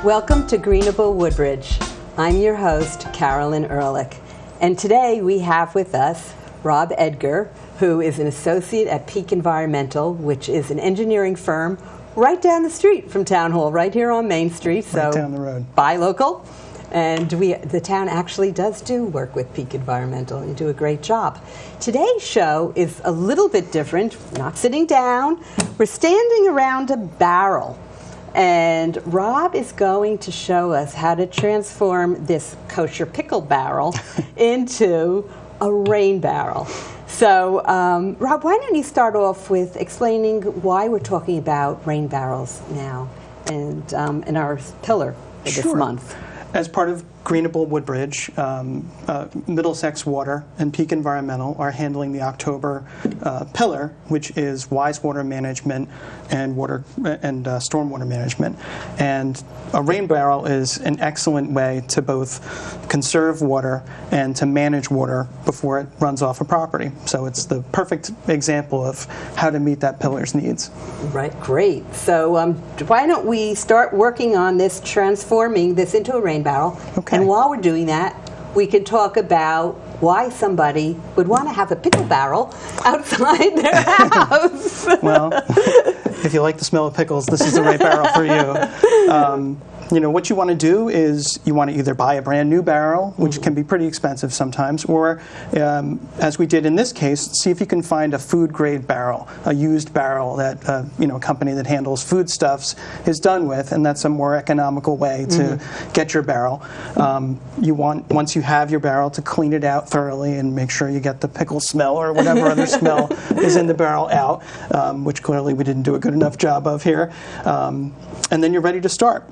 Welcome to Greenable Woodbridge. I'm your host, Carolyn Ehrlich, and today we have with us Rob Edgar, who is an associate at Peak Environmental, which is an engineering firm right down the street from Town Hall, right here on Main Street. So right down the road. Buy local. And the town actually does do work with Peak Environmental. You do a great job. Today's show is a little bit different. We're not sitting down. We're standing around a barrel. And Rob is going to show us how to transform this kosher pickle barrel into a rain barrel. So, Rob, why don't you start off with explaining why we're talking about rain barrels now and in our pillar for this month? As part of Greenable Woodbridge, Middlesex Water and Peak Environmental are handling the October pillar, which is wise water management and stormwater management. And a rain barrel is an excellent way to both conserve water and to manage water before it runs off a property. So it's the perfect example of how to meet that pillar's needs. Right, great. So why don't we start working on this, transforming this into a rain barrel. Okay. And while we're doing that, we can talk about why somebody would want to have a pickle barrel outside their house. Well, if you like the smell of pickles, this is the right barrel for you. What you want to do is you want to either buy a brand new barrel, which can be pretty expensive sometimes, or as we did in this case, see if you can find a food grade barrel, a used barrel that a company that handles foodstuffs is done with, and that's a more economical way to get your barrel. You want, once you have your barrel, to clean it out thoroughly and make sure you get the pickle smell or whatever other smell is in the barrel out, which clearly we didn't do a good enough job of here. And then you're ready to start.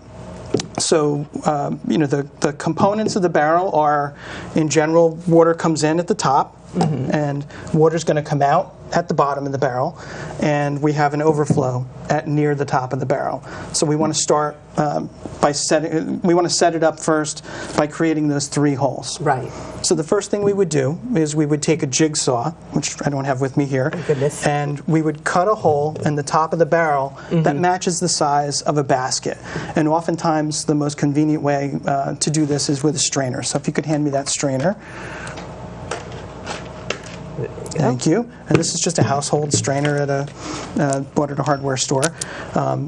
So, the components of the barrel are, in general, water comes in at the top, and water's going to come out at the bottom of the barrel, and we have an overflow near the top of the barrel. So we want to start we want to set it up first by creating those 3 holes. Right. So the first thing we would do is we would take a jigsaw, which I don't have with me here, and we would cut a hole in the top of the barrel that matches the size of a basket. And oftentimes the most convenient way to do this is with a strainer. So if you could hand me that strainer. Thank you. And this is just a household strainer bought at a hardware store.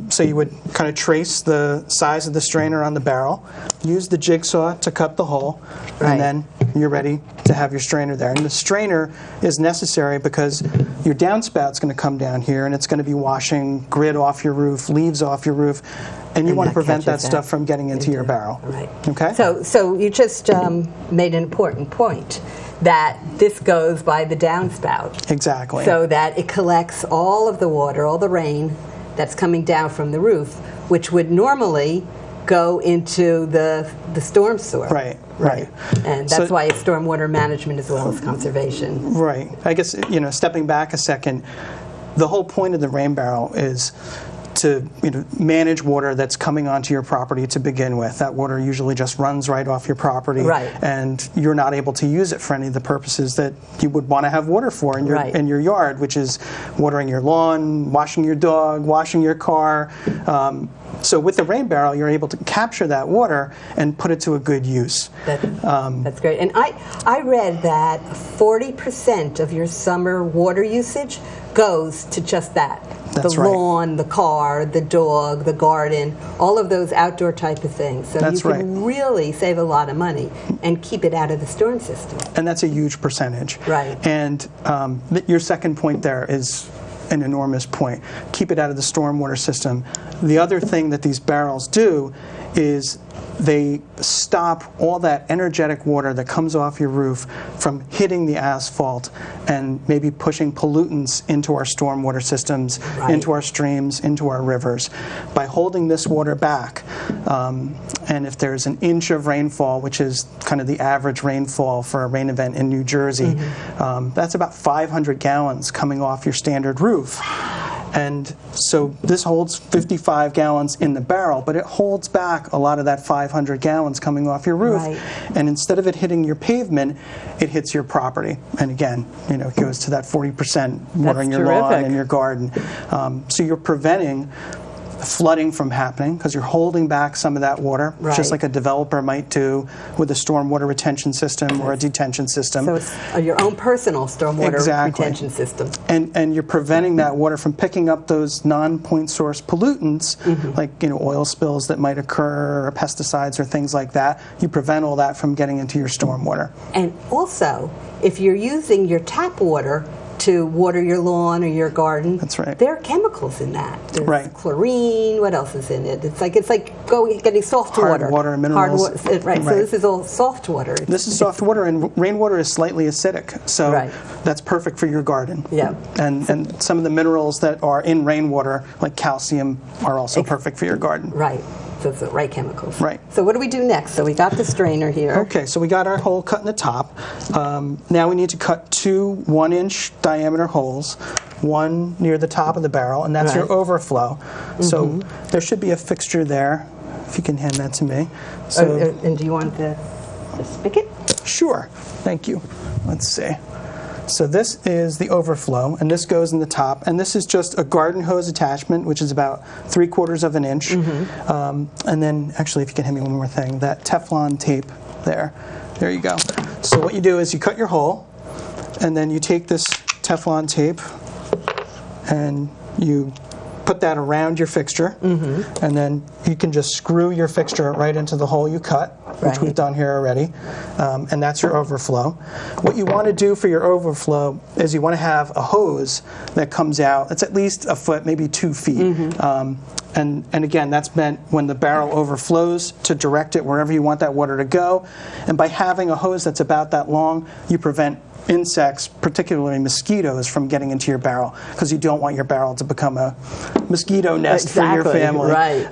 So you would kind of trace the size of the strainer on the barrel, use the jigsaw to cut the hole, and then you're ready to have your strainer there. And the strainer is necessary because your downspout's going to come down here, and it's going to be washing grit off your roof, leaves off your roof, and you want to prevent that stuff from getting into your barrel. Right. Okay? So you just made an important point, that this goes by the downspout. Exactly. So that it collects all of the water, all the rain that's coming down from the roof, which would normally go into the storm sewer. Right. And that's why it's stormwater management as well as conservation. Right. I guess, stepping back a second, the whole point of the rain barrel is to manage water that's coming onto your property to begin with. That water usually just runs right off your property, and you're not able to use it for any of the purposes that you would want to have water for in your yard, which is watering your lawn, washing your dog, washing your car. So with the rain barrel, you're able to capture that water and put it to a good use. That's great. And I read that 40% of your summer water usage goes to just that. That's the lawn, the car, the dog, the garden, all of those outdoor type of things. So you can really save a lot of money and keep it out of the storm system. And that's a huge percentage. Right. And your second point there is an enormous point. Keep it out of the stormwater system. The other thing that these barrels do is they stop all that energetic water that comes off your roof from hitting the asphalt and maybe pushing pollutants into our stormwater systems, into our streams, into our rivers. By holding this water back, and if there's an inch of rainfall, which is kind of the average rainfall for a rain event in New Jersey, that's about 500 gallons coming off your standard roof. And so this holds 55 gallons in the barrel, but it holds back a lot of that 500 gallons coming off your roof. And instead of it hitting your pavement, it hits your property. And again, it goes to that 40% watering your lawn and your garden. So you're preventing flooding from happening because you're holding back some of that water, just like a developer might do with a stormwater retention system or a detention system. So it's your own personal stormwater retention system. And you're preventing that water from picking up those non-point source pollutants, like oil spills that might occur, or pesticides or things like that. You prevent all that from getting into your stormwater. And also, if you're using your tap water to water your lawn or your garden, that's right, there are chemicals in that. There's chlorine. What else is in it? It's like getting soft water. Hard water, minerals. Right. So this is all soft water. This is soft water, and rainwater is slightly acidic, so that's perfect for your garden. Yeah. And some of the minerals that are in rainwater, like calcium, are also perfect for your garden. Right. So it's the right chemicals. Right. So what do we do next? So we got the strainer here. Okay, so we got our hole cut in the top. Now we need to cut 2 1-inch diameter holes, one near the top of the barrel, and that's your overflow. So there should be a fixture there, if you can hand that to me. So, and do you want the spigot? Sure, thank you. Let's see. So this is the overflow, and this goes in the top, and this is just a garden hose attachment, which is about 3/4 of an inch. And then, actually, if you can hand me one more thing, that Teflon tape there you go. So what you do is you cut your hole, and then you take this Teflon tape, and you put that around your fixture, and then you can just screw your fixture right into the hole you cut, which we've done here already, and that's your overflow. What you want to do for your overflow is you want to have a hose that comes out. It's at least a foot, maybe 2 feet. And again, that's meant when the barrel overflows to direct it wherever you want that water to go. And by having a hose that's about that long, you prevent insects, particularly mosquitoes, from getting into your barrel, because you don't want your barrel to become a mosquito nest for your family. Right.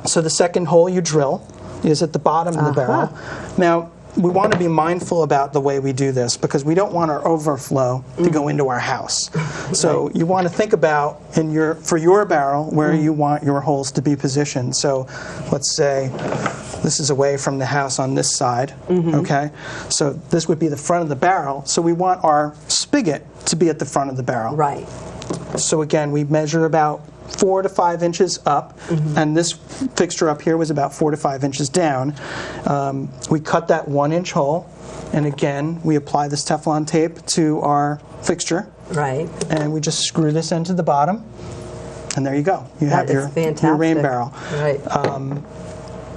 So the second hole you drill is at the bottom of the barrel. Now, we want to be mindful about the way we do this, because we don't want our overflow to go into our house. So you want to think about for your barrel where you want your holes to be positioned. So let's say this is away from the house on this side, okay? So this would be the front of the barrel. So we want our spigot to be at the front of the barrel. Right. So again, we measure about 4 to 5 inches up, and this fixture up here was about 4 to 5 inches down. We cut that 1-inch hole, and again, we apply this Teflon tape to our fixture. Right. And we just screw this into the bottom, and there you go. You have your rain barrel. Right.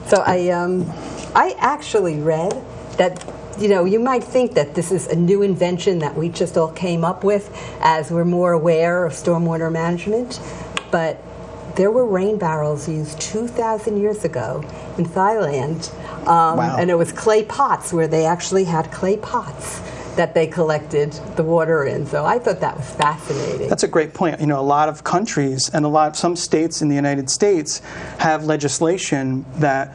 So I actually read that, you might think that this is a new invention that we just all came up with as we're more aware of stormwater management, but there were rain barrels used 2,000 years ago in Thailand, and it was clay pots, where they actually had clay pots that they collected the water in. So I thought that was fascinating. That's a great point. A lot of countries and some states in the United States have legislation that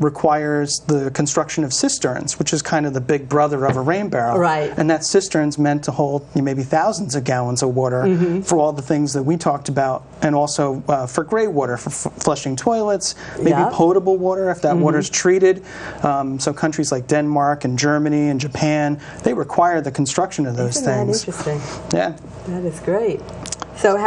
requires the construction of cisterns, which is kind of the big brother of a rain barrel. Right. And that cistern's meant to hold maybe thousands of gallons of water for all the things that we talked about, and also for gray water, for flushing toilets, maybe potable water if that water's treated. So countries like Denmark and Germany and Japan, they require the construction of those things. Isn't that interesting? Yeah. That is great. So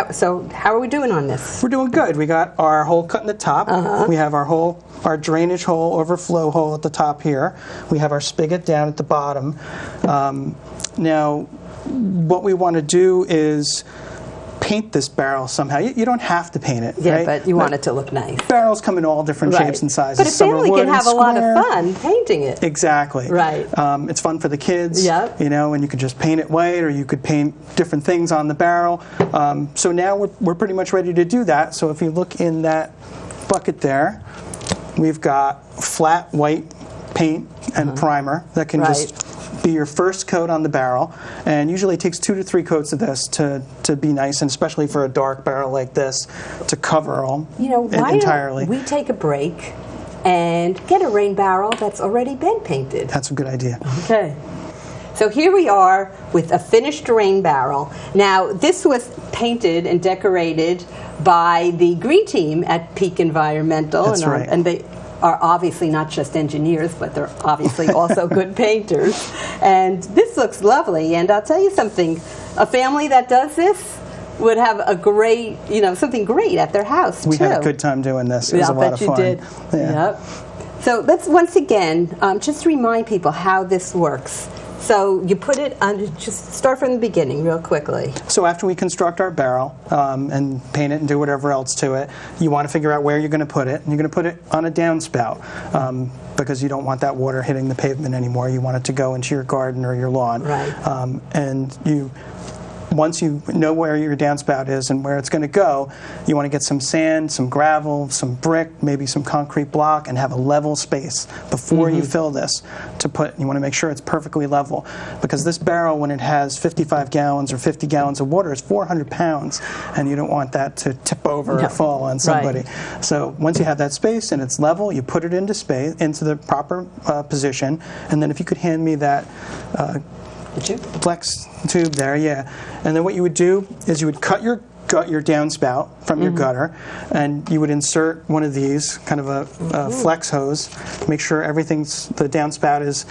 how are we doing on this? We're doing good. We got our hole cut in the top. We have our drainage hole, overflow hole at the top here. We have our spigot down at the bottom. Now, what we want to do is paint this barrel somehow. You don't have to paint it, right? But you want it to look nice. Barrels come in all different shapes and sizes. But a family can have a lot of fun painting it. Exactly. Right. It's fun for the kids, and you could just paint it white, or you could paint different things on the barrel. So now we're pretty much ready to do that. So if you look in that bucket there, we've got flat white paint and primer that can just be your first coat on the barrel, and usually it takes 2 to 3 coats of this to be nice, and especially for a dark barrel like this, to cover all entirely. Why don't we take a break and get a rain barrel that's already been painted? That's a good idea. Okay. So here we are with a finished rain barrel. Now, this was painted and decorated by the green team at Peak Environmental. That's right. And they are obviously not just engineers, but they're obviously also good painters. And this looks lovely. And I'll tell you something, a family that does this, would have a great, something great at their house, We too. had a good time doing this. It was a lot of fun. I bet you did. Yeah. Yep. So let's once again just remind people how this works. So you put it on, just start from the beginning real quickly. So after we construct our barrel and paint it and do whatever else to it, you want to figure out where you're going to put it. And you're going to put it on a downspout because you don't want that water hitting the pavement anymore. You want it to go into your garden or your lawn. Right. Once you know where your downspout is and where it's going to go, you want to get some sand, some gravel, some brick, maybe some concrete block, and have a level space before you fill this to put. You want to make sure it's perfectly level, because this barrel, when it has 55 gallons or 50 gallons of water, is 400 pounds, and you don't want that to tip over or fall on somebody. Right. So once you have that space and it's level, you put it into the proper position, and then if you could hand me that flex tube there, yeah. And then what you would do is you would cut your downspout from your gutter, and you would insert one of these, kind of a flex hose, make sure the downspout is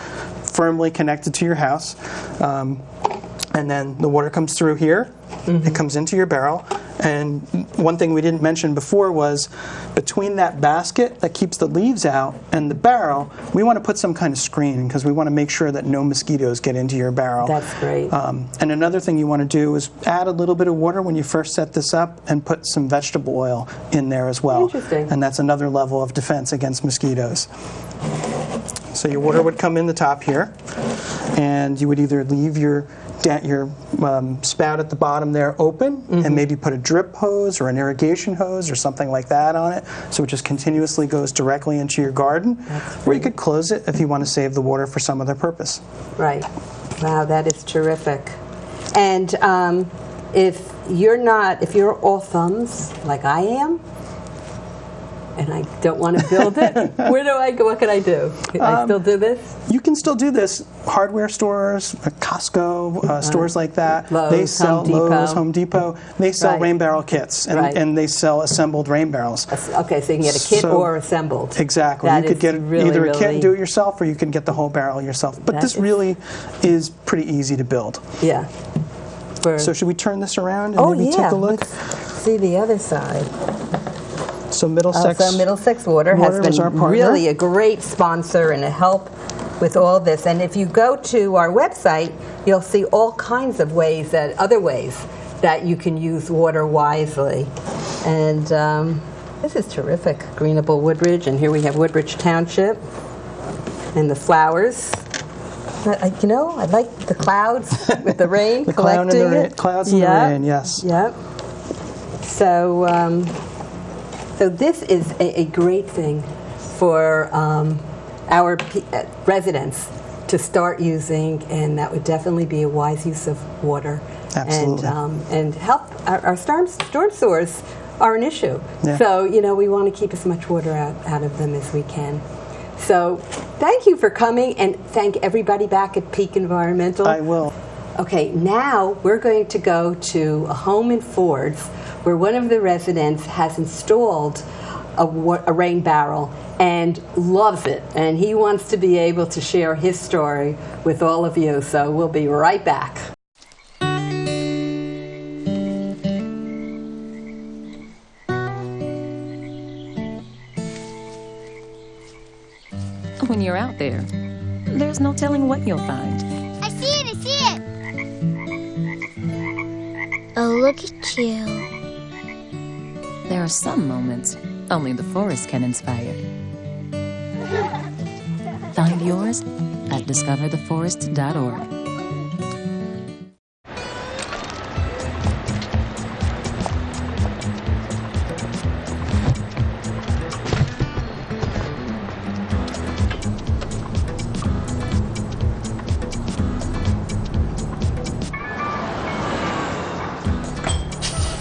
firmly connected to your house. And then the water comes through here, it comes into your barrel. And one thing we didn't mention before was between that basket that keeps the leaves out and the barrel, we want to put some kind of screen because we want to make sure that no mosquitoes get into your barrel. That's great. And another thing you want to do is add a little bit of water when you first set this up and put some vegetable oil in there as well. Interesting. And that's another level of defense against mosquitoes. So your water would come in the top here, and you would either leave your spout at the bottom there open and maybe put a drip hose or an irrigation hose or something like that on it, so it just continuously goes directly into your garden. Or you could close it if you want to save the water for some other purpose. Right. Wow, that is terrific. And if you're all thumbs like I am, and I don't want to build it, where do I go? What can I do? Can I still do this? You can still do this. Hardware stores, Costco, stores like that. Lowe's, they sell Home Depot. Lowe's, Home Depot. They sell Right. rain barrel kits, and they sell assembled rain barrels. Okay, so you can get a kit or assembled. Exactly. That You could is get really, either a kit really- and do it yourself, or you can get the whole barrel yourself. But this really is pretty easy to build. Yeah. So should we turn this around and maybe take a look? Let's see the other side. So Middlesex. So Middlesex Water has was our been partner. really a great sponsor and a help with all this. And if you go to our website, you'll see all kinds of other ways that you can use water wisely. And this is terrific, Greenable Woodbridge. And here we have Woodbridge Township and the flowers. I like the clouds with the rain collecting it. Clouds in the rain, yes. Yep. So this is a great thing for our residents to start using, and that would definitely be a wise use of water. Absolutely. And help. Our storm sewers are an issue. Yeah. So, we want to keep as much water out of them as we can. So thank you for coming, and thank everybody back at Peak Environmental. I will. Okay, now we're going to go to a home in Fords where one of the residents has installed a rain barrel and loves it, and he wants to be able to share his story with all of you. So we'll be right back. When you're out there, there's no telling what you'll find. I see it! Oh, look at you. There are some moments only the forest can inspire. Find yours at discovertheforest.org.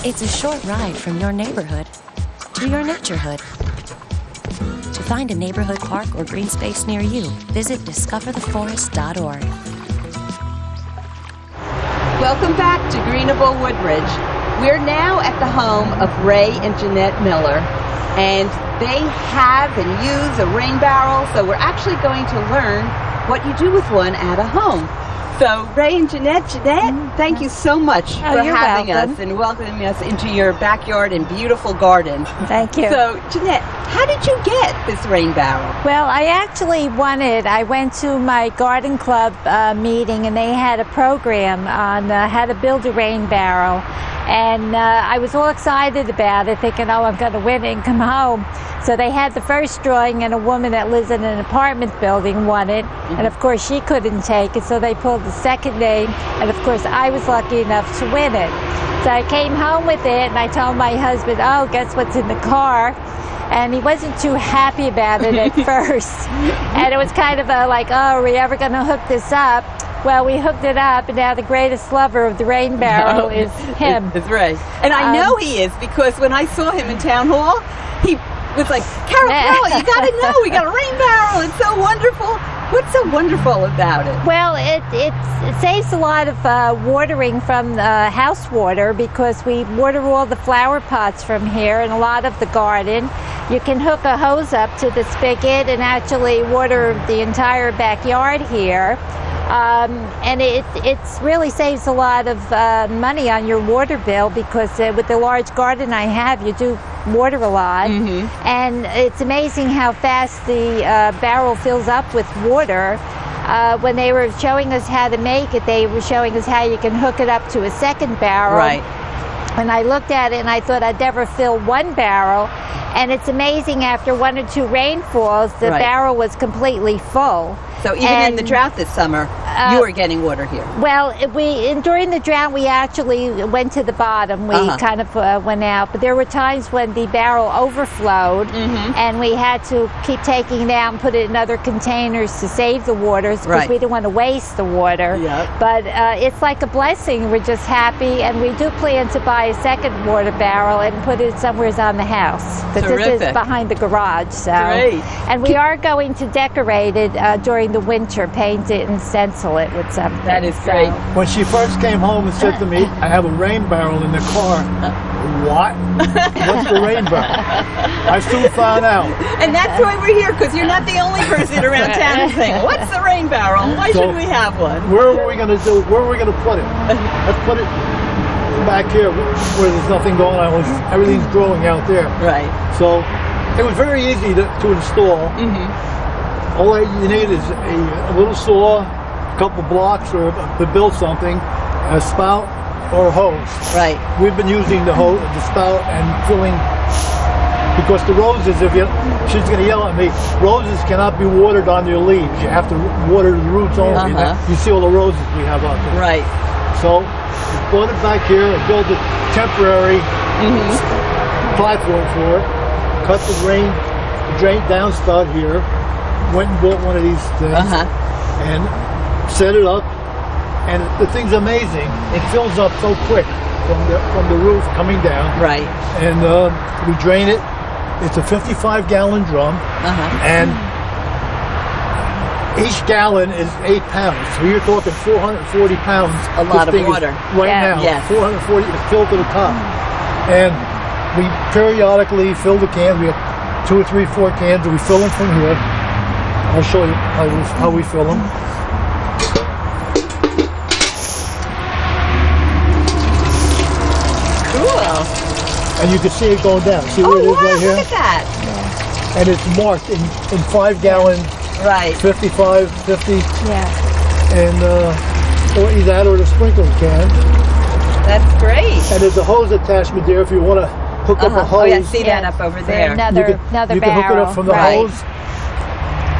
It's a short ride from your neighborhood to your naturehood. To find a neighborhood park or green space near you, visit discovertheforest.org. Welcome back to Greenable Woodbridge. We're now at the home of Ray and Jeanette Miller, and they have and use a rain barrel, so we're actually going to learn what you do with one at a home. So, Ray and Jeanette, thank you so much for you're having welcome. us and welcoming us into your backyard and beautiful garden. Thank you. So, Jeanette, how did you get this rain barrel? Well, I actually I went to my garden club meeting, and they had a program on how to build a rain barrel. And I was all excited about it, thinking, oh, I'm going to win it and come home. So they had the first drawing, and a woman that lives in an apartment building won it. And of course, she couldn't take it, so they pulled the second name. And of course, I was lucky enough to win it. So I came home with it, and I told my husband, oh, guess what's in the car? And he wasn't too happy about it at first. And it was kind of like, oh, are we ever going to hook this up? Well, we hooked it up, and now the greatest lover of the rain barrel is him. It's Ray. And I know he is, because when I saw him in town hall, he was like, Carol, you got to know, we got a rain barrel. It's so wonderful. What's so wonderful about it? Well, it saves a lot of watering from house water, because we water all the flower pots from here and a lot of the garden. You can hook a hose up to the spigot and actually water the entire backyard here. And it really saves a lot of money on your water bill, because with the large garden I have, you do water a lot. And it's amazing how fast the barrel fills up with water. When they were showing us how to make it, they were showing us how you can hook it up to a second barrel. Right. And I looked at it and I thought I'd never fill one barrel. And it's amazing, after 1 or 2 rainfalls, the barrel was completely full. So even in the drought this summer, you were getting water here. Well, during the drought, we actually went to the bottom. We kind of went out. But there were times when the barrel overflowed, and we had to keep taking it out and put it in other containers to save the waters, because we didn't want to waste the water. But it's like a blessing. We're just happy, and we do plan to buy a second water barrel and put it somewhere on the house. But this is behind the garage. So. Great. And we are going to decorate it during the winter, paint it and stencil it with something. That is great. When she first came home and said to me, I have a rain barrel in the car. What? What's the rain barrel? I soon found out. And that's why we're here, because you're not the only person around town saying, what's the rain barrel? Why should we have one? Where are we going to do? Where are we going to put it? Let's put it back here where there's nothing going on. Everything's growing out there. Right. So it was very easy to install. All you need is a little saw, a couple blocks, or to build something, a spout or a hose. Right. We've been using the spout and filling, because the roses, she's going to yell at me, roses cannot be watered on their leaves. You have to water the roots only. You see all the roses we have out there. Right. So we brought it back here and built a temporary platform for it. Cut the drain downspout here. Went and bought one of these things and set it up, and the thing's amazing. It fills up so quick from the roof coming down. Right. And we drain it. It's a 55-gallon drum, and each gallon is 8 pounds. So you're talking 440 pounds. A lot of water. Right now. Yes. 440 is filled to the top. And we periodically fill the cans. We have 2 or 3, 4 cans, and we fill them from here. I'll show you how we fill them. Cool. And you can see it going down. See where it is right here? Look at that. And it's marked in 5-gallon, 55, 50. And or either that or the sprinkling can. That's great. And there's a hose attachment there if you want to hook up a hose. Oh, yeah, see that up over there. Another you can barrel. hook it up from the hose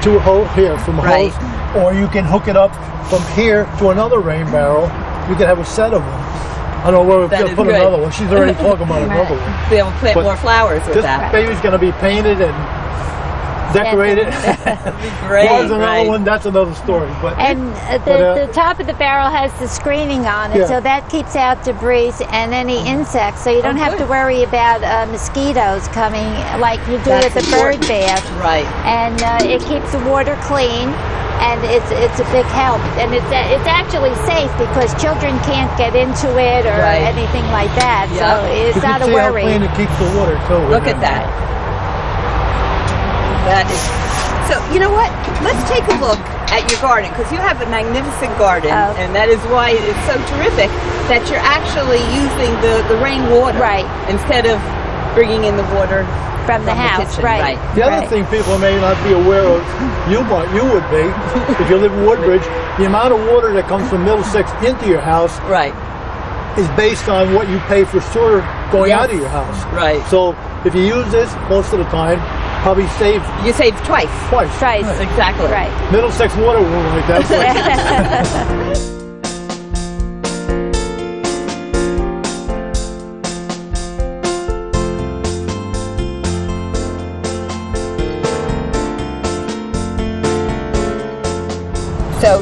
to a hose here, from a hose, or you can hook it up from here to another rain barrel. You can have a set of them. I don't know where we're going to put another one. She's already talking about another one. Be able to plant more flowers with that. This baby's going to be painted and decorated. That'd be great. There's another one. That's another story. And the top of the barrel has the screening on it, so that keeps out debris and any insects. So you don't have to worry about mosquitoes coming like you do with the bird bath. Right. And it keeps the water clean. And it's a big help, and it's actually safe, because children can't get into it or anything like that. So it's not a worry. You can see how clean it keeps the water too. Look at that. That is. So you know what? Let's take a look at your garden, because you have a magnificent garden, and that is why it's so terrific that you're actually using the rainwater instead of bringing in the water from the house. kitchen. Right. The other thing people may not be aware of, you would be, if you live in Woodbridge, the amount of water that comes from Middlesex into your house is based on what you pay for sewer going out of your house. Right. So if you use this most of the time, probably you save twice. Twice. Exactly. Right. Middlesex water won't like that. So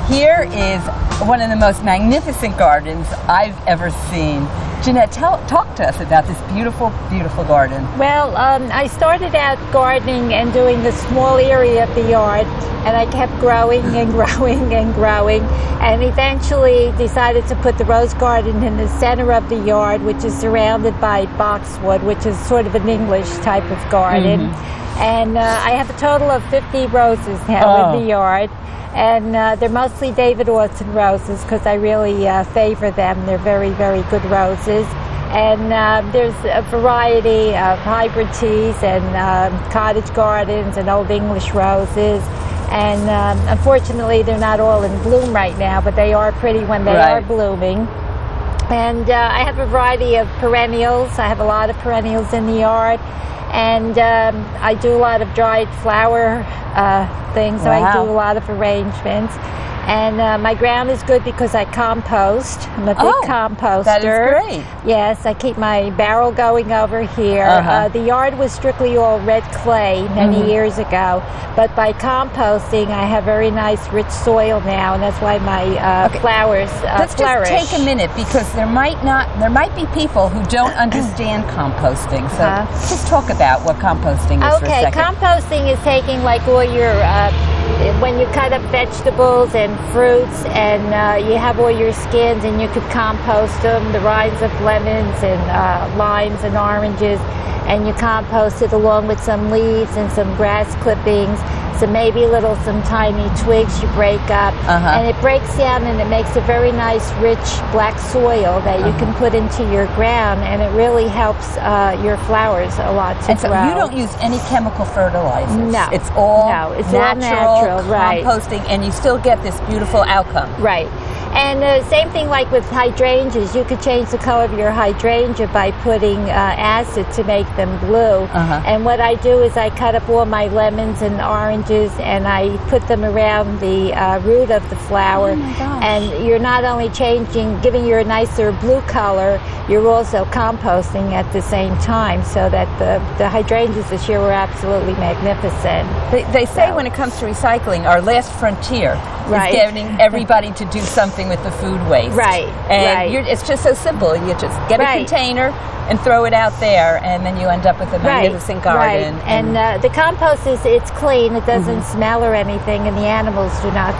here is one of the most magnificent gardens I've ever seen. Jeanette, talk to us about this beautiful, beautiful garden. Well, I started out gardening and doing the small area of the yard, and I kept growing and growing and growing, and eventually decided to put the rose garden in the center of the yard, which is surrounded by boxwood, which is sort of an English type of garden. And I have a total of 50 roses now in the yard. And they're mostly David Austin roses because I really favor them. They're very, very good roses. And there's a variety of hybrid teas and cottage gardens and old English roses. And unfortunately, they're not all in bloom right now, but they are pretty when they are blooming. And I have a variety of perennials. I have a lot of perennials in the yard. And I do a lot of dried flower things, so I do a lot of arrangements. And my ground is good because I compost. I'm a big composter. That is great. Yes, I keep my barrel going over here. The yard was strictly all red clay many years ago, but by composting, I have very nice, rich soil now, and that's why my flowers Let's flourish. just take a minute, because there might be people who don't understand composting. So just talk about what composting is for a second. Composting is taking like all your when you cut up vegetables and fruits, and you have all your skins, and you could compost them, the rinds of lemons and limes and oranges, and you compost it along with some leaves and some grass clippings, some tiny twigs you break up, and it breaks down and it makes a very nice rich black soil that you can put into your ground, and it really helps your flowers a lot to grow. So you don't use any chemical fertilizers? No. It's all natural, composting, and you still get this beautiful outcome. Right. And same thing like with hydrangeas. You could change the color of your hydrangea by putting acid to make them blue. And what I do is I cut up all my lemons and oranges, and I put them around the root of the flower. And you're not only giving you a nicer blue color, you're also composting at the same time, so that the hydrangeas this year were absolutely magnificent. They say when it comes to recycling, our last frontier is getting everybody to do something with the food waste. And it's just so simple. You just get a container and throw it out there, and then you end up with a magnificent garden. And the compost it's clean. It doesn't smell or anything, and the animals do not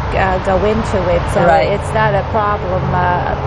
go into it. So it's not a problem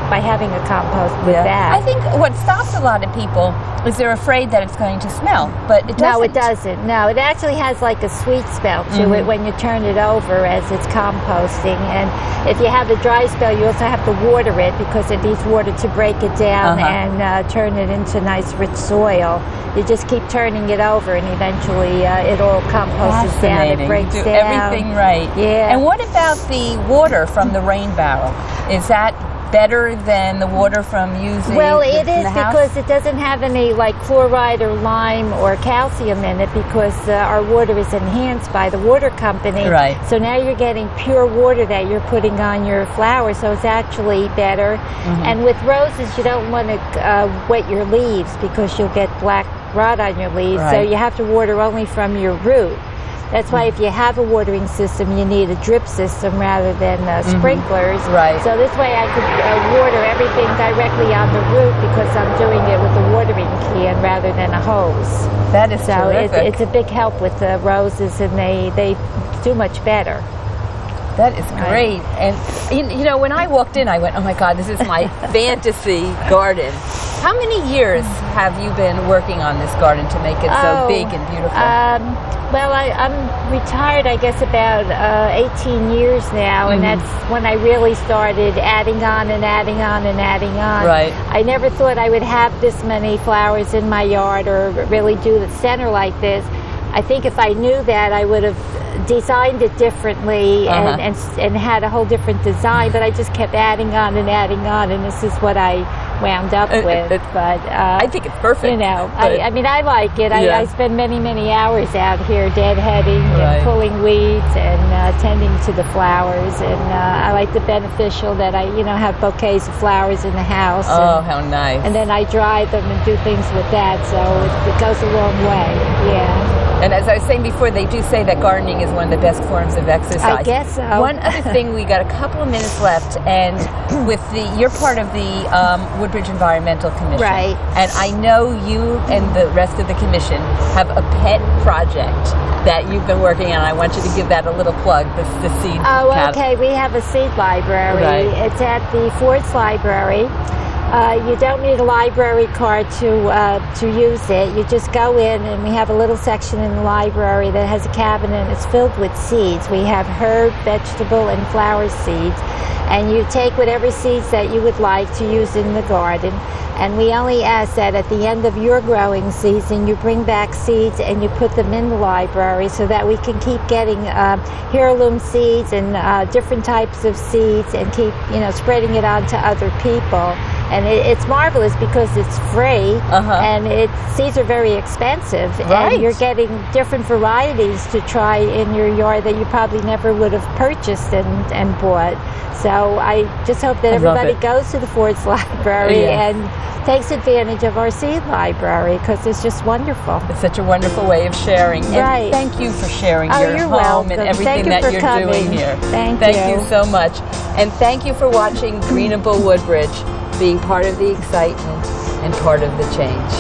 by having a compost with that. I think what stops a lot of people is they're afraid that it's going to smell, but it doesn't. No, it doesn't. No, it actually has like a sweet smell to it when you turn it over as it's composting. And if you have a dry spell, you also have to water it because it needs water to break it down and turn it into nice rich soil. You just keep turning it over, and eventually it all composes down. It breaks down. Everything right. Yeah. And what about the water from the rain barrel? Is that better than the water from using it is because it doesn't have any like fluoride or lime or calcium in it, because our water is enhanced by the water company. So now you're getting pure water that you're putting on your flowers, so it's actually better. And with roses, you don't want to wet your leaves because you'll get black rot on your leaves, so you have to water only from your root. That's why if you have a watering system, you need a drip system rather than sprinklers. So this way I could water everything directly on the root because I'm doing it with a watering can rather than a hose. That is terrific. It's a big help with the roses, and they do much better. That is great. And you know, when I walked in, I went, oh my God, this is my fantasy garden. How many years have you been working on this garden to make it so big and beautiful? Well, I'm retired, I guess, about 18 years now, and that's when I really started adding on and adding on and adding on. Right. I never thought I would have this many flowers in my yard or really do the center like this. I think if I knew that, I would have designed it differently and had a whole different design, but I just kept adding on, and this is what I wound up with. But I think it's perfect. You know, I mean, I like it. I spend many, many hours out here deadheading and pulling weeds and tending to the flowers, and I like the beneficial that I, have bouquets of flowers in the house. Oh, how nice. And then I dry them and do things with that, so it goes a long way, yeah. And as I was saying before, they do say that gardening is one of the best forms of exercise. I guess so. One other thing, we got a couple of minutes left, and you're part of the Woodbridge Environmental Commission. Right. And I know you and the rest of the commission have a pet project that you've been working on. I want you to give that a little plug, the seed. Oh, okay. We have a seed library. Right. It's at the Ford's Library. You don't need a library card to use it. You just go in, and we have a little section in the library that has a cabinet, and it's filled with seeds. We have herb, vegetable, and flower seeds, and you take whatever seeds that you would like to use in the garden, and we only ask that at the end of your growing season you bring back seeds and you put them in the library so that we can keep getting heirloom seeds and different types of seeds and keep spreading it on to other people. And it's marvelous because it's free, and seeds are very expensive, and you're getting different varieties to try in your yard that you probably never would have purchased and bought. So I just hope that everybody goes to the Ford's Library and takes advantage of our seed library, because it's just wonderful. It's such a wonderful way of sharing. And thank you for sharing your you're home welcome. and everything Thank you that you're for coming. doing here. Thank you so much. And thank you for watching Greenable Woodbridge, being part of the excitement and part of the change.